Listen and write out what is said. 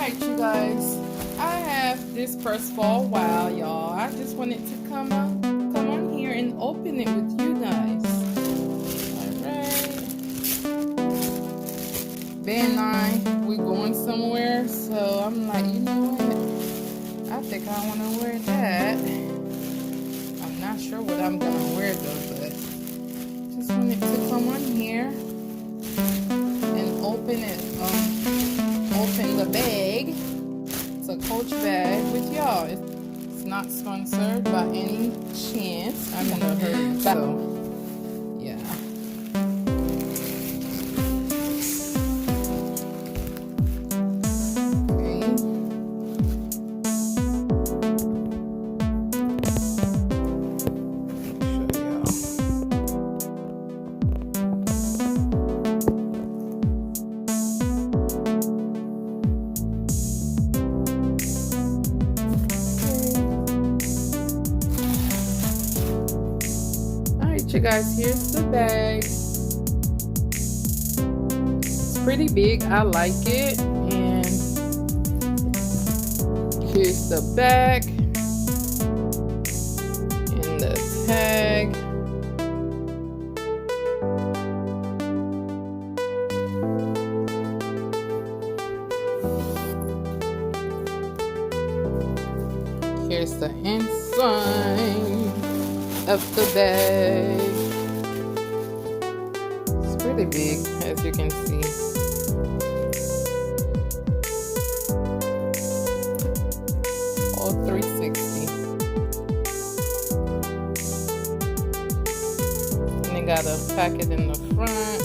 Alright, you guys, I have this purse for a while, y'all. I just wanted to come on here and open it with you guys. Alright. Ben and I, we going somewhere, so I'm like, you know what? I think I want to wear that. I'm not sure what I'm going to wear though, but just wanted to come on here and open it, open the bag. It's a Coach bag with y'all. It's not sponsored by any chance. I'm in a hurry, so yeah. You guys, here's the bag. It's pretty big. I like it. And here's the back and the tag. Here's the inside of the bag. It's pretty big, as you can see. All 360. And they got a packet in the front.